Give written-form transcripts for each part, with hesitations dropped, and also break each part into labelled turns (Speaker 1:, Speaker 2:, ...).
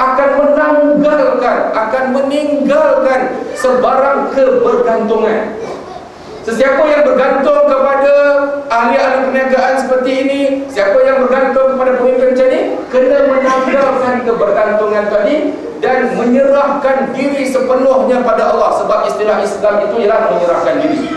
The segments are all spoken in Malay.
Speaker 1: akan meninggalkan sebarang kebergantungan. Sesiapa yang bergantung kepada ahli-ahli perniagaan seperti ini, siapa yang bergantung kepada pemimpin macam ni, kena menanggalkan kebergantungan tadi dan menyerahkan diri sepenuhnya pada Allah. Sebab istilah Islam itu ialah menyerahkan diri.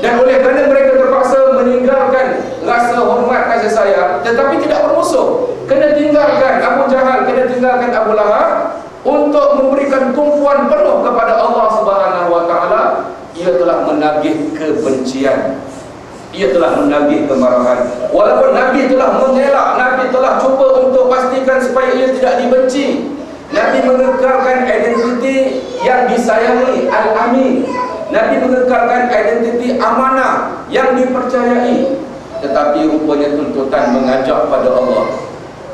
Speaker 1: Dan oleh kerana mereka terpaksa meninggalkan rasa hormat kasih sayang, tetapi tidak bermusuh, kena tinggalkan Abu Jahal, kena tinggalkan Abu Lahab untuk memberikan tumpuan penuh kepada Allah Subhanahu wa taala. Ia telah menagih kebencian, ia telah menagih kemarahan. Walaupun Nabi telah mengelak, Nabi telah cuba untuk pastikan supaya ia tidak dibenci. Nabi mengekalkan identiti yang disayangi, Al-Amin. Nabi mengekalkan identiti amanah yang dipercayai. Tetapi rupanya tuntutan mengajak pada Allah,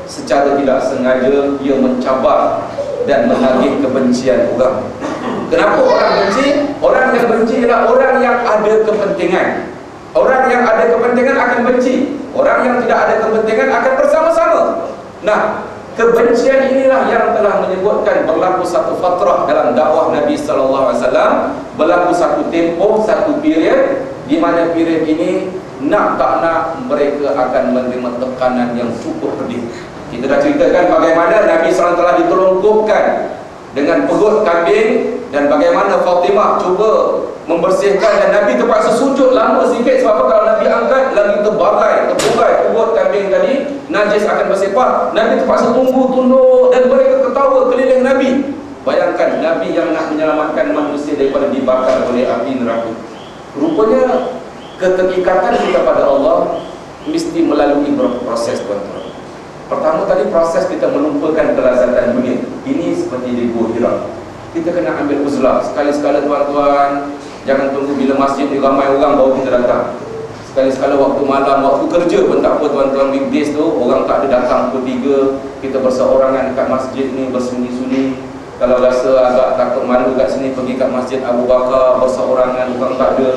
Speaker 1: secara tidak sengaja ia mencabar dan menagih kebencian orang. Kenapa orang benci? Orang yang benci ialah orang yang ada kepentingan. Orang yang ada kepentingan akan benci. Orang yang tidak ada kepentingan akan bersama-sama. Nah, kebencian inilah yang telah menyebutkan berlaku satu fatrah dalam dakwah Nabi sallallahu alaihi wasallam, berlaku satu tempoh, satu period, di mana period ini nak tak nak mereka akan menerima tekanan yang cukup pedih. Kita dah ceritakan bagaimana Nabi SAW telah ditelungkupkan dengan perut kambing, dan bagaimana Fatimah cuba membersihkan, dan Nabi terpaksa sujud lama sikit. Sebab apa? Kalau Nabi angkat lagi terburai perut kambing tadi, najis akan bersepah. Nabi terpaksa tunduk, dan mereka ketawa keliling Nabi. Bayangkan Nabi yang nak menyelamatkan manusia daripada dibakar oleh api neraka. Rupanya keterikatan kita pada Allah mesti melalui beberapa proses, tuan-tuan. Pertama tadi, proses kita melupakan kelazatan dunia. Ini seperti di Gua Hira. Kita kena ambil uzlah. Sekali-sekala tuan-tuan, jangan tunggu bila masjid ni ramai orang baru kita datang. Sekali-sekala waktu malam, waktu kerja pun tak apa tuan-tuan. Weekdays tu orang tak ada datang pukul 3. Kita berseorangan dekat masjid ni, bersunyi-sunyi. Kalau rasa agak takut malu kat sini, pergi kat masjid Abu Bakar, berseorangan, orang tak ada.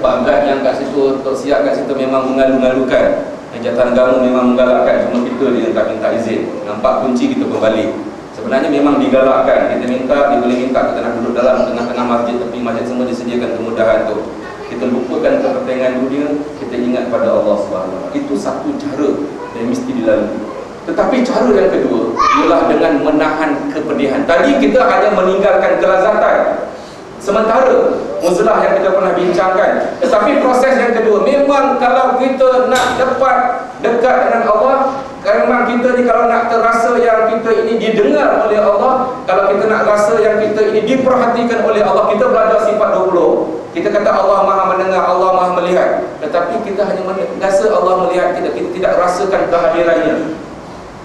Speaker 1: Pak Gad yang kat situ, Tok Siap kat situ memang mengalu-ngalukan. Jatan agama memang menggalakkan, cuma kita dia tak minta izin. Nampak kunci kita kembali. Sebenarnya memang digalakkan. Kita minta, dia boleh minta kita nak duduk dalam tengah-tengah masjid, tapi masjid semua disediakan kemudahan tu. Kita lupakan kepentingan dunia, kita ingat pada Allah SWT. Itu satu cara yang mesti dilalui. Tetapi cara yang kedua ialah dengan menahan kepedihan. Tadi kita hanya meninggalkan kelazatan, sementara uzlah yang kita pernah bincangkan. Tetapi proses yang kedua, memang kalau kita nak dapat dekat dengan Allah, memang kita ni kalau nak terasa yang kita ini didengar oleh Allah, kalau kita nak rasa yang kita ini diperhatikan oleh Allah, kita belajar sifat 20. Kita kata Allah Maha mendengar, Allah Maha melihat. Tetapi kita hanya rasa Allah melihat kita, kita tidak rasakan kehadirannya.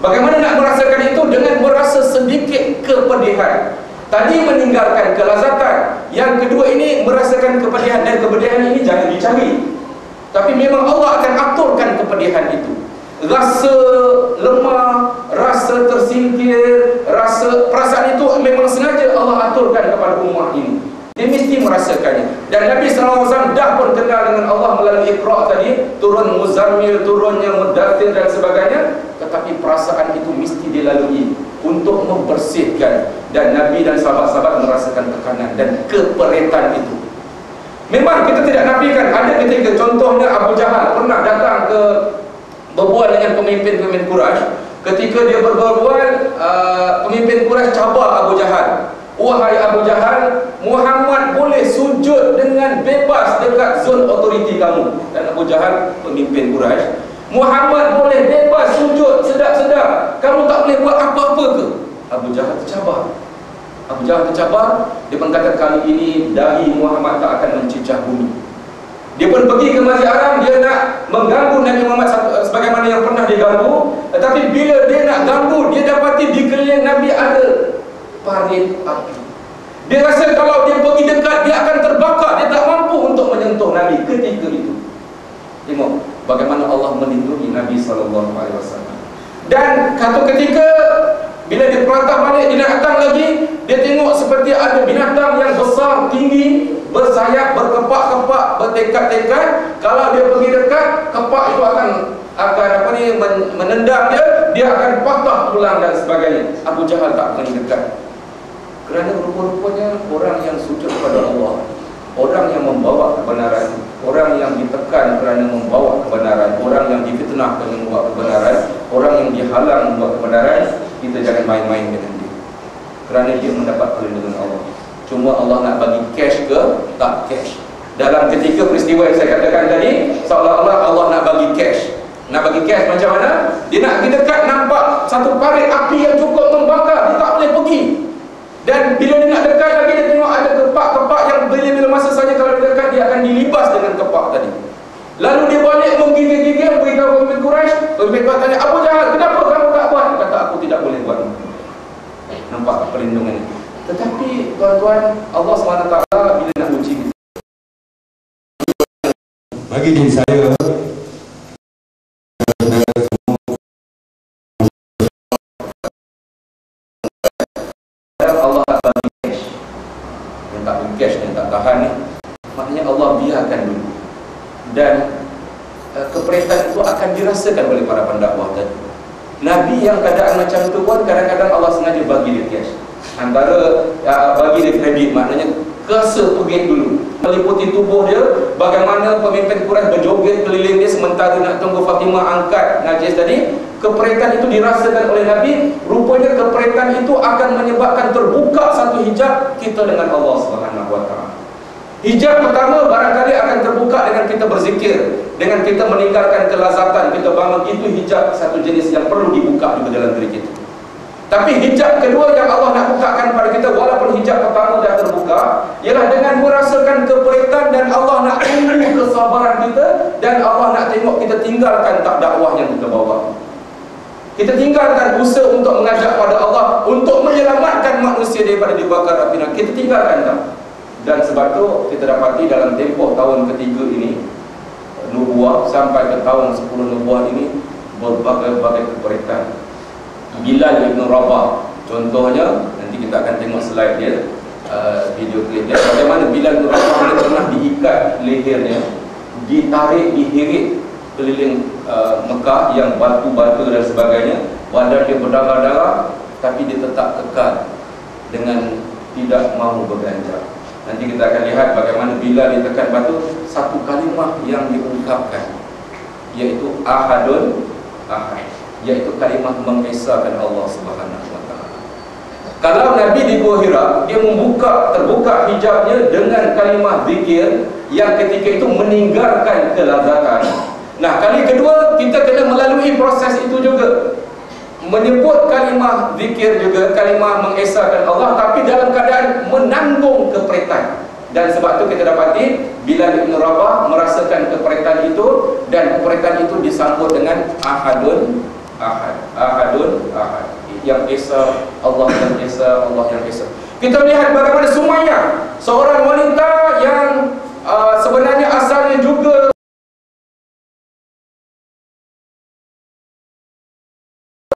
Speaker 1: Bagaimana nak merasakan itu? Dengan merasa sedikit kepedihan. Tadi meninggalkan kelazatan, yang kedua ini merasakan kepedihan. Dan kepedihan ini jangan dicari, tapi memang Allah akan aturkan kepedihan itu. Rasa lemah, rasa tersingkir, rasa perasaan itu memang sengaja Allah aturkan kepada umat ini. Dia mesti merasakannya. Dan Nabi SAW dah pun kenal dengan Allah melalui Iqra' tadi, turun Muzammil, turunnya Mudaththir dan sebagainya. Tetapi perasaan itu mesti dilalui untuk membersihkan. Dan Nabi dan sahabat-sahabat merasakan tekanan dan keperitan itu. Memang kita tidak nafikan ada ketika, contohnya Abu Jahal pernah datang ke berbual dengan pemimpin-pemimpin Quraisy. Ketika dia berbual, pemimpin Quraisy cabar Abu Jahal. Wahai Abu Jahal, Muhammad boleh sujud dengan bebas dekat zon otoriti kamu. Dan Abu Jahal pemimpin Quraisy, Muhammad boleh bebas sujud sedap-sedap, kamu tak boleh buat apa-apa ke? Abu Jahal tercabar. Abu Jahal tercabar. Dia pun kata, kali ini dahi Muhammad tak akan mencicah bumi. Dia pun pergi ke Masjid Haram. Dia nak mengganggu Nabi Muhammad sebagaimana yang pernah diganggu. Tetapi bila dia nak ganggu, dia dapati di keliling Nabi ada parit api. Dia rasa kalau dia pergi dekat, dia akan terbakar. Dia tak mampu untuk menyentuh Nabi ketika itu. Tengok bagaimana Allah melindungi Nabi SAW. Dan satu ketika bila dia peratah balik, dia nak datang lagi, dia tengok seperti ada binatang yang besar, tinggi, bersayap, berkepak-kepak, bertekad-tekad. Kalau dia pergi dekat, kepak itu akan menendang dia, dia akan patah tulang dan sebagainya. Abu Jahal tak berani dekat, kerana rupa-rupanya orang yang sujud kepada Allah, orang yang membawa kebenaran, orang yang ditekan kerana membawa kebenaran, orang yang difitnah kerana membawa kebenaran, orang yang dihalang membawa kebenaran, kita jangan main-main dengan dia, kerana dia mendapat perlindungan Allah. Cuma Allah nak bagi cash ke? Tak cash. Dalam ketika peristiwa yang saya katakan tadi, seolah-olah Allah nak bagi cash. Nak bagi cash macam mana? Dia nak pergi dekat, nampak satu parit api yang cukup membakar, dia tak boleh pergi. Dan bila dia nak dekat lagi, dia tengok ada kepak-kepak yang bila masa saja kalau dia dekat, dia akan dilibas dengan kepak tadi. Lalu dia balik menggigil-gigil, beritahu pemimpin Quraisy. Pemimpin Quraisy tanya, Abu Jahal, kenapa kamu tak buat? Dia kata, aku tidak boleh buat. Nampak perlindungan ini. Tetapi tuan-tuan, Allah SWT bila nak uji kita,
Speaker 2: bagi diri saya,
Speaker 1: Allah tak bagi cash. Yang tak bagi cash, yang tak tahan ni, maknanya Allah biarkan dulu. Dan keperitan itu akan dirasakan oleh para pendakwah tadi. Nabi yang keadaan macam tu pun kadang-kadang Allah sengaja bagi dia cash. Antara bagi dia kredit, maknanya rasa pergi dulu, meliputi tubuh dia. Bagaimana pemimpin Quraisy berjoget keliling dia sementara nak tunggu Fatimah angkat najis tadi. Keperitan itu dirasakan oleh Nabi. Rupanya keperitan itu akan menyebabkan terbuka satu hijab kita dengan Allah SWT. Hijab pertama barangkali akan terbuka dengan kita berzikir, dengan kita meninggalkan kelazatan, kita bangun. Itu hijab satu jenis yang perlu dibuka juga dalam diri kita. Tapi hijab kedua yang Allah nak bukakan pada kita, walaupun hijab pertama dah terbuka, ialah dengan merasakan keperitan, dan Allah nak uji kesabaran kita, dan Allah nak tengok kita tinggalkan tak dakwah yang kita bawa. Kita tinggalkan usaha untuk mengajak pada Allah, untuk menyelamatkan manusia daripada dibakar api neraka. Kita tinggalkan tak? Dan sebab tu kita dapati dalam tempoh tahun ketiga ini, nubuah sampai ke tahun 10 nubuah ini, berbagai-bagai keperitan. Bilal bin Rabah contohnya, nanti kita akan tengok slide dia, video klip dia, bagaimana Bilal bin Rabah dia pernah diikat lehernya, ditarik, diheret keliling Mekah yang batu-batu dan sebagainya, badan dia berdarah-darah, tapi dia tetap kekal dengan tidak mahu berganjal. Nanti kita akan lihat bagaimana Bilal ditekan batu, satu kalimah yang diungkapkan, iaitu Ahadun Ahad, iaitu kalimah mengesahkan Allah Subhanahu wa taala. Kalau Nabi di Gua Hira, dia terbuka hijabnya dengan kalimah zikir yang ketika itu meninggalkan kelazatan. Nah, kali kedua kita kena melalui proses itu juga, menyebut kalimah zikir juga, kalimah mengesahkan Allah, tapi dalam keadaan menanggung keperitan. Dan sebab itu kita dapati Bilal bin Rabah merasakan keperitan itu, dan keperitan itu disambut dengan Ahadun Ahad, Ahadun Ahad, yang Esa, Allah yang Esa, Allah yang Esa. Kita lihat bagaimana Sumayyah, seorang